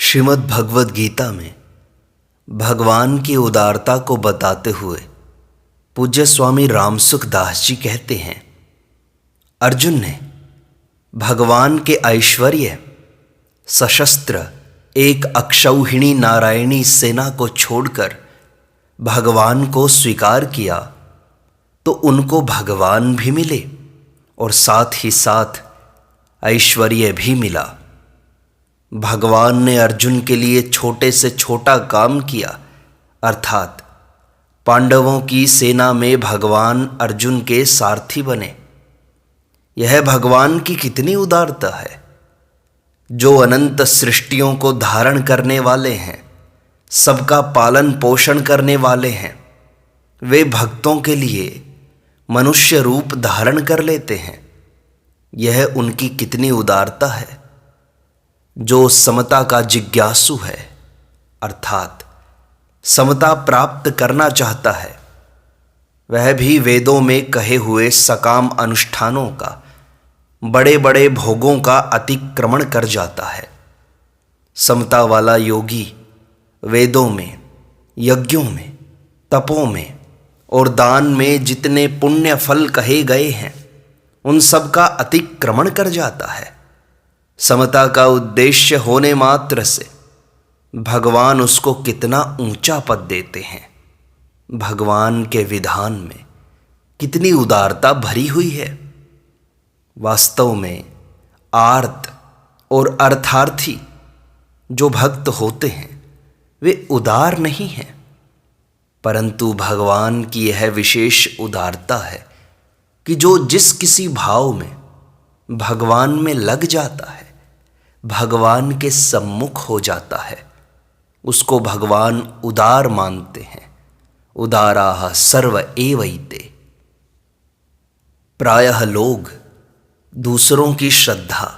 श्रीमद् भगवद गीता में भगवान की उदारता को बताते हुए पूज्य स्वामी रामसुख दास जी कहते हैं, अर्जुन ने भगवान के ऐश्वर्य सशस्त्र एक अक्षौहिणी नारायणी सेना को छोड़कर भगवान को स्वीकार किया तो उनको भगवान भी मिले और साथ ही साथ ऐश्वर्य भी मिला। भगवान ने अर्जुन के लिए छोटे से छोटा काम किया, अर्थात पांडवों की सेना में भगवान अर्जुन के सारथी बने। यह भगवान की कितनी उदारता है। जो अनंत सृष्टियों को धारण करने वाले हैं, सबका पालन पोषण करने वाले हैं, वे भक्तों के लिए मनुष्य रूप धारण कर लेते हैं। यह उनकी कितनी उदारता है। जो समता का जिज्ञासु है, अर्थात समता प्राप्त करना चाहता है, वह भी वेदों में कहे हुए सकाम अनुष्ठानों का, बड़े बड़े भोगों का अतिक्रमण कर जाता है। समता वाला योगी वेदों में, यज्ञों में, तपों में और दान में जितने पुण्य फल कहे गए हैं, उन सब का अतिक्रमण कर जाता है। समता का उद्देश्य होने मात्र से भगवान उसको कितना ऊंचा पद देते हैं। भगवान के विधान में कितनी उदारता भरी हुई है। वास्तव में आर्त और अर्थार्थी जो भक्त होते हैं वे उदार नहीं हैं, परंतु भगवान की यह विशेष उदारता है कि जो जिस किसी भाव में भगवान में लग जाता है, भगवान के सम्मुख हो जाता है, उसको भगवान उदार मानते हैं। उदाराः सर्व एवैते। प्रायः लोग दूसरों की श्रद्धा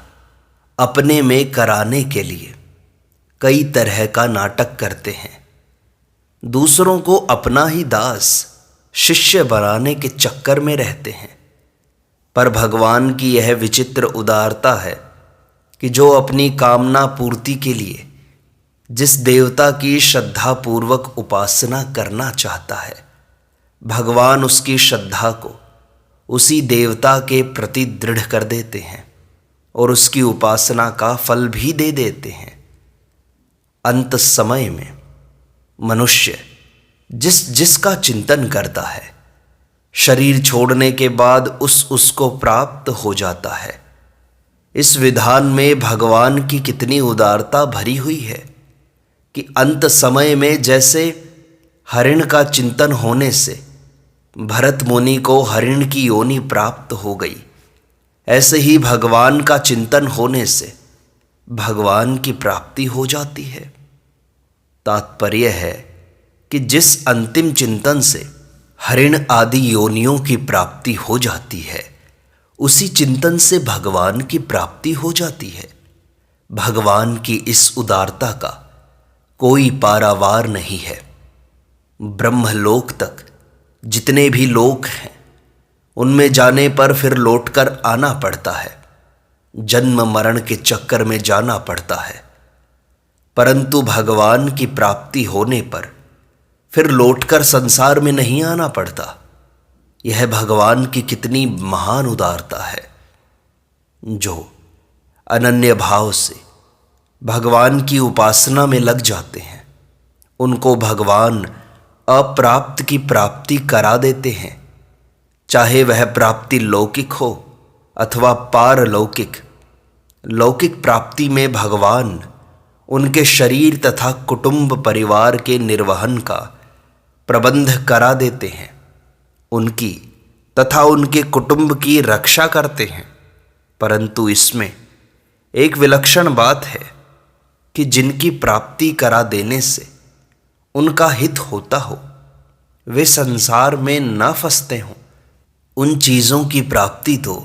अपने में कराने के लिए कई तरह का नाटक करते हैं। दूसरों को अपना ही दास शिष्य बनाने के चक्कर में रहते हैं। पर भगवान की यह विचित्र उदारता है कि जो अपनी कामना पूर्ति के लिए जिस देवता की श्रद्धापूर्वक उपासना करना चाहता है, भगवान उसकी श्रद्धा को उसी देवता के प्रति दृढ़ कर देते हैं और उसकी उपासना का फल भी दे देते हैं। अंत समय में मनुष्य जिसका चिंतन करता है, शरीर छोड़ने के बाद उसको प्राप्त हो जाता है। इस विधान में भगवान की कितनी उदारता भरी हुई है कि अंत समय में जैसे हरिण का चिंतन होने से भरत मुनि को हरिण की योनि प्राप्त हो गई, ऐसे ही भगवान का चिंतन होने से भगवान की प्राप्ति हो जाती है। तात्पर्य है कि जिस अंतिम चिंतन से हरिण आदि योनियों की प्राप्ति हो जाती है, उसी चिंतन से भगवान की प्राप्ति हो जाती है। भगवान की इस उदारता का कोई पारावार नहीं है। ब्रह्मलोक तक जितने भी लोक हैं, उनमें जाने पर फिर लौटकर आना पड़ता है। जन्म मरण के चक्कर में जाना पड़ता है, परंतु भगवान की प्राप्ति होने पर फिर लौटकर संसार में नहीं आना पड़ता। यह भगवान की कितनी महान उदारता है। जो अनन्य भाव से भगवान की उपासना में लग जाते हैं, उनको भगवान अप्राप्त की प्राप्ति करा देते हैं। चाहे वह प्राप्ति लौकिक हो अथवा पारलौकिक। लौकिक प्राप्ति में भगवान उनके शरीर तथा कुटुंब परिवार के निर्वहन का प्रबंध करा देते हैं, उनकी तथा उनके कुटुंब की रक्षा करते हैं। परंतु इसमें एक विलक्षण बात है कि जिनकी प्राप्ति करा देने से उनका हित होता हो, वे संसार में न फंसते हों, उन चीज़ों की प्राप्ति तो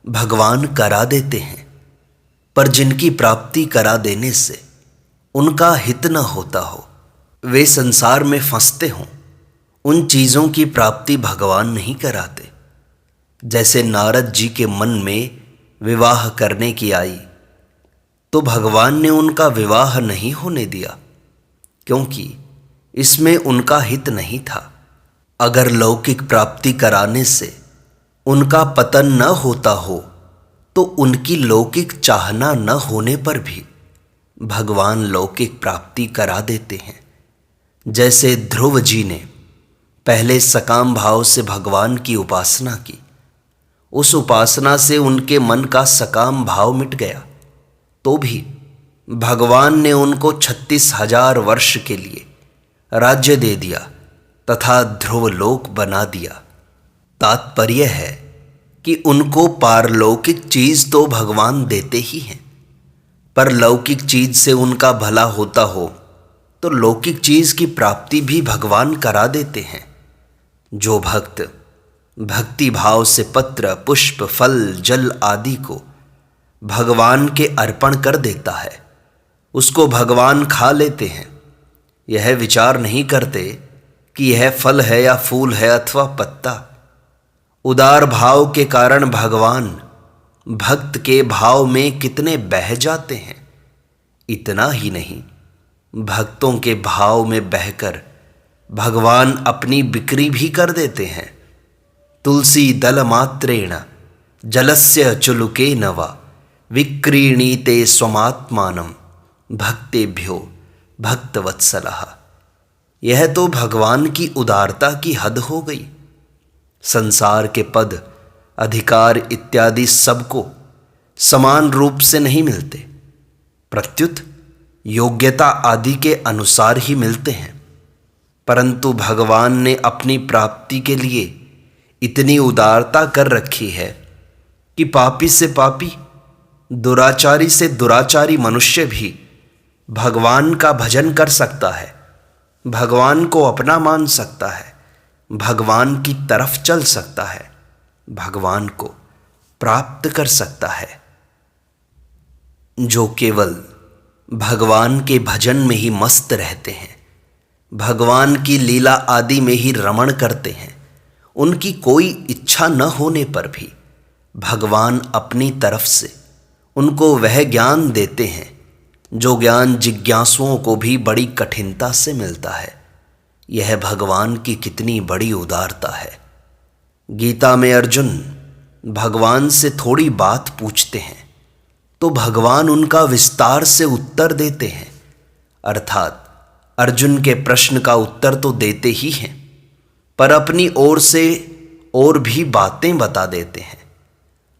भगवान करा देते हैं। पर जिनकी प्राप्ति करा देने से उनका हित न होता हो, वे संसार में फंसते हों, उन चीज़ों की प्राप्ति भगवान नहीं कराते। जैसे नारद जी के मन में विवाह करने की आई, तो भगवान ने उनका विवाह नहीं होने दिया, क्योंकि इसमें उनका हित नहीं था। अगर लौकिक प्राप्ति कराने से उनका पतन न होता हो तो उनकी लौकिक चाहना न होने पर भी भगवान लौकिक प्राप्ति करा देते हैं। जैसे ध्रुव जी ने पहले सकाम भाव से भगवान की उपासना की, उस उपासना से उनके मन का सकाम भाव मिट गया, तो भी भगवान ने उनको 36,000 वर्ष के लिए राज्य दे दिया तथा ध्रुवलोक बना दिया। तात्पर्य है कि उनको पारलौकिक चीज तो भगवान देते ही हैं, पर लौकिक चीज से उनका भला होता हो तो लौकिक चीज की प्राप्ति भी भगवान करा देते हैं। जो भक्त भक्ति भाव से पत्र, पुष्प, फल, जल आदि को भगवान के अर्पण कर देता है, उसको भगवान खा लेते हैं। यह विचार नहीं करते कि यह फल है या फूल है अथवा पत्ता। उदार भाव के कारण भगवान भक्त के भाव में कितने बह जाते हैं। इतना ही नहीं, भक्तों के भाव में बहकर भगवान अपनी बिक्री भी कर देते हैं। तुलसी दल मात्रेण जलस्य चुलुके नवा विक्रीणीते स्वमात्मानम भक्तेभ्यो भक्तवत्सलः। यह तो भगवान की उदारता की हद हो गई। संसार के पद, अधिकार इत्यादि सबको समान रूप से नहीं मिलते, प्रत्युत योग्यता आदि के अनुसार ही मिलते हैं। परंतु भगवान ने अपनी प्राप्ति के लिए इतनी उदारता कर रखी है कि पापी से पापी, दुराचारी से दुराचारी मनुष्य भी भगवान का भजन कर सकता है, भगवान को अपना मान सकता है, भगवान की तरफ चल सकता है, भगवान को प्राप्त कर सकता है। जो केवल भगवान के भजन में ही मस्त रहते हैं, भगवान की लीला आदि में ही रमण करते हैं, उनकी कोई इच्छा न होने पर भी भगवान अपनी तरफ से उनको वह ज्ञान देते हैं जो ज्ञान जिज्ञासुओं को भी बड़ी कठिनता से मिलता है। यह भगवान की कितनी बड़ी उदारता है। गीता में अर्जुन भगवान से थोड़ी बात पूछते हैं तो भगवान उनका विस्तार से उत्तर देते हैं, अर्थात अर्जुन के प्रश्न का उत्तर तो देते ही हैं, पर अपनी ओर से और भी बातें बता देते हैं।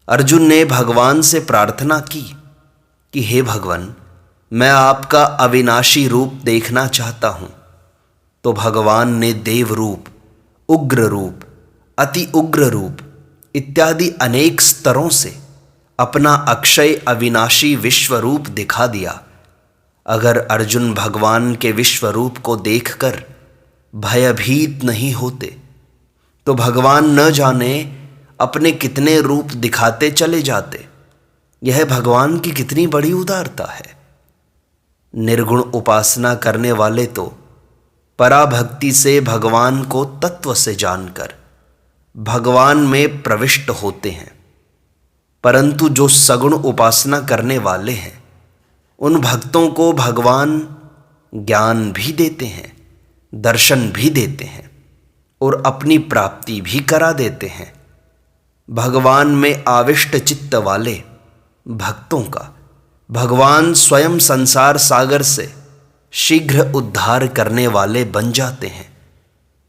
अर्जुन ने भगवान से प्रार्थना की कि हे भगवान, मैं आपका अविनाशी रूप देखना चाहता हूं। तो भगवान ने देव रूप, उग्र रूप, अति उग्र रूप इत्यादि अनेक स्तरों से अपना अक्षय अविनाशी विश्व रूप दिखा दिया। अगर अर्जुन भगवान के विश्व रूप को देखकर भयभीत नहीं होते तो भगवान न जाने अपने कितने रूप दिखाते चले जाते। यह भगवान की कितनी बड़ी उदारता है। निर्गुण उपासना करने वाले तो पराभक्ति से भगवान को तत्व से जानकर भगवान में प्रविष्ट होते हैं, परंतु जो सगुण उपासना करने वाले हैं उन भक्तों को भगवान ज्ञान भी देते हैं, दर्शन भी देते हैं और अपनी प्राप्ति भी करा देते हैं। भगवान में आविष्ट चित्त वाले भक्तों का भगवान स्वयं संसार सागर से शीघ्र उद्धार करने वाले बन जाते हैं।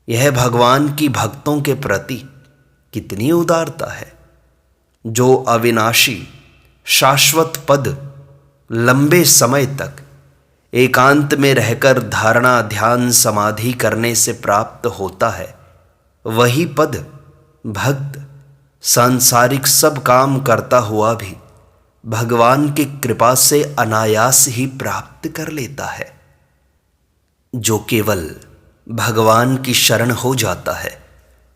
यह भगवान की भक्तों के प्रति कितनी उदारता है। जो अविनाशी शाश्वत पद लंबे समय तक एकांत में रहकर धारणा, ध्यान, समाधि करने से प्राप्त होता है, वही पद भक्त सांसारिक सब काम करता हुआ भी भगवान की कृपा से अनायास ही प्राप्त कर लेता है। जो केवल भगवान की शरण हो जाता है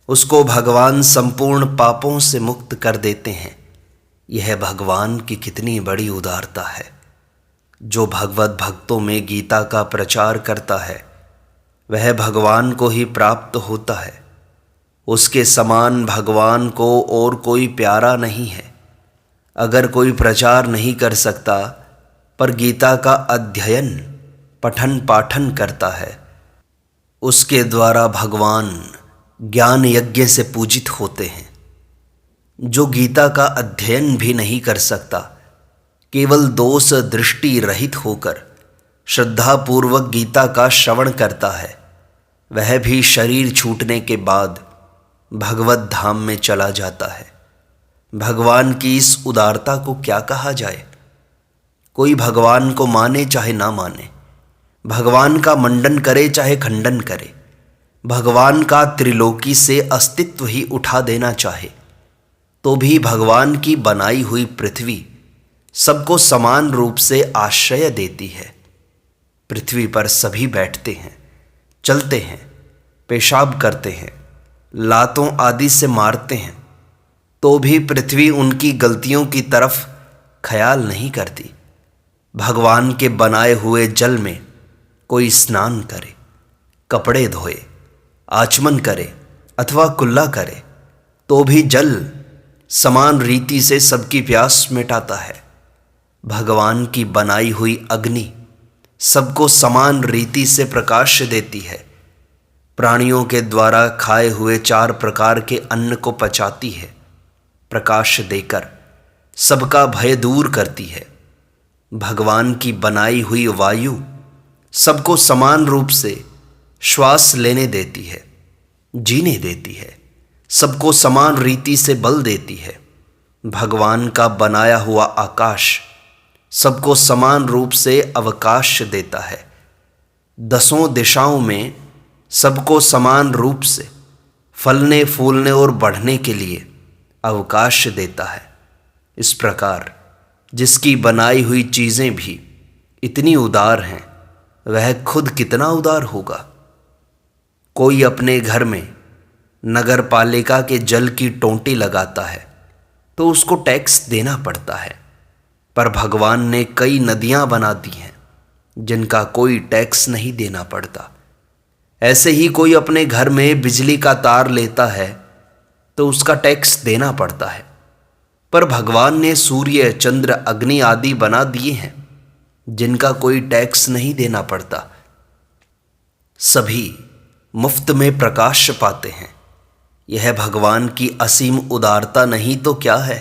उसको भगवान संपूर्ण पापों से मुक्त कर देते हैं। यह भगवान की कितनी बड़ी उदारता है। जो भगवत भक्तों में गीता का प्रचार करता है वह भगवान को ही प्राप्त होता है। उसके समान भगवान को और कोई प्यारा नहीं है। अगर कोई प्रचार नहीं कर सकता पर गीता का अध्ययन पठन पाठन करता है, उसके द्वारा भगवान ज्ञान यज्ञ से पूजित होते हैं। जो गीता का अध्ययन भी नहीं कर सकता, केवल दोष दृष्टि रहित होकर श्रद्धापूर्वक गीता का श्रवण करता है, वह भी शरीर छूटने के बाद भगवत धाम में चला जाता है। भगवान की इस उदारता को क्या कहा जाए। कोई भगवान को माने चाहे ना माने, भगवान का मंडन करे चाहे खंडन करे, भगवान का त्रिलोकी से अस्तित्व ही उठा देना चाहे, तो भी भगवान की बनाई हुई पृथ्वी सबको समान रूप से आश्रय देती है। पृथ्वी पर सभी बैठते हैं, चलते हैं, पेशाब करते हैं, लातों आदि से मारते हैं, तो भी पृथ्वी उनकी गलतियों की तरफ ख्याल नहीं करती। भगवान के बनाए हुए जल में कोई स्नान करे, कपड़े धोए, आचमन करे अथवा कुल्ला करे, तो भी जल समान रीति से सबकी प्यास मिटाता है। भगवान की बनाई हुई अग्नि सबको समान रीति से प्रकाश देती है। प्राणियों के द्वारा खाए हुए 4 प्रकार के अन्न को पचाती है, प्रकाश देकर सबका भय दूर करती है। भगवान की बनाई हुई वायु सबको समान रूप से श्वास लेने देती है, जीने देती है, सबको समान रीति से बल देती है। भगवान का बनाया हुआ आकाश सबको समान रूप से अवकाश देता है। 10 दिशाओं में सबको समान रूप से फलने फूलने और बढ़ने के लिए अवकाश देता है। इस प्रकार जिसकी बनाई हुई चीज़ें भी इतनी उदार हैं, वह खुद कितना उदार होगा। कोई अपने घर में नगर पालिका के जल की टोंटी लगाता है तो उसको टैक्स देना पड़ता है, पर भगवान ने कई नदियां बना दी हैं जिनका कोई टैक्स नहीं देना पड़ता। ऐसे ही कोई अपने घर में बिजली का तार लेता है तो उसका टैक्स देना पड़ता है, पर भगवान ने सूर्य, चंद्र, अग्नि आदि बना दिए हैं जिनका कोई टैक्स नहीं देना पड़ता। सभी मुफ्त में प्रकाश पाते हैं। यह भगवान की असीम उदारता नहीं तो क्या है।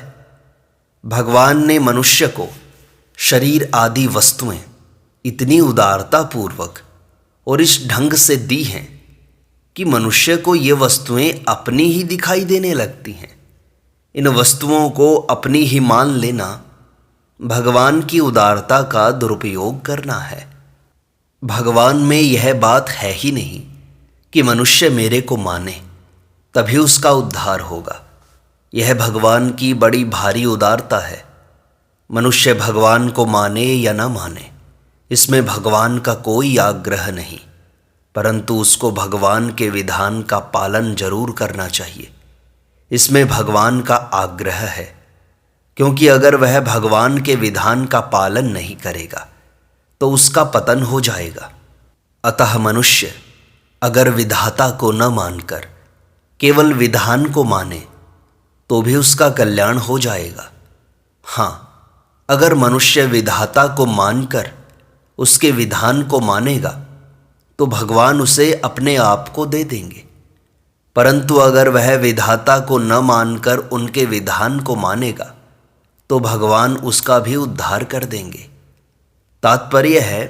भगवान ने मनुष्य को शरीर आदि वस्तुएं इतनी उदारता पूर्वक और इस ढंग से दी हैं कि मनुष्य को ये वस्तुएं अपनी ही दिखाई देने लगती हैं। इन वस्तुओं को अपनी ही मान लेना भगवान की उदारता का दुरुपयोग करना है। भगवान में यह बात है ही नहीं कि मनुष्य मेरे को माने तभी उसका उद्धार होगा। यह भगवान की बड़ी भारी उदारता है। मनुष्य भगवान को माने या न माने, इसमें भगवान का कोई आग्रह नहीं, परंतु उसको भगवान के विधान का पालन जरूर करना चाहिए। इसमें भगवान का आग्रह है, क्योंकि अगर वह भगवान के विधान का पालन नहीं करेगा तो उसका पतन हो जाएगा। अतः मनुष्य अगर विधाता को न मानकर केवल विधान को माने तो भी उसका कल्याण हो जाएगा। हाँ, अगर मनुष्य विधाता को मानकर उसके विधान को मानेगा तो भगवान उसे अपने आप को दे देंगे, परंतु अगर वह विधाता को न मानकर उनके विधान को मानेगा तो भगवान उसका भी उद्धार कर देंगे। तात्पर्य है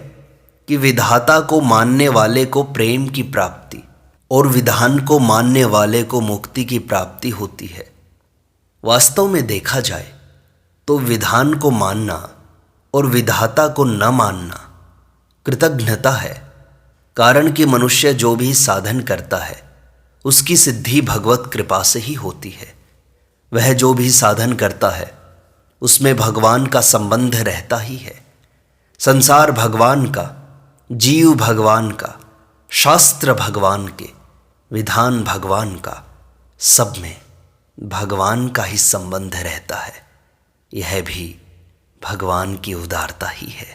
कि विधाता को मानने वाले को प्रेम की प्राप्ति और विधान को मानने वाले को मुक्ति की प्राप्ति होती है। वास्तव में देखा जाए तो विधान को मानना और विधाता को न मानना कृतघ्नता है, कारण कि मनुष्य जो भी साधन करता है उसकी सिद्धि भगवत कृपा से ही होती है। वह जो भी साधन करता है उसमें भगवान का संबंध रहता ही है। संसार भगवान का, जीव भगवान का, शास्त्र भगवान के, विधान भगवान का, सब में भगवान का ही संबंध रहता है। यह भी भगवान की उदारता ही है।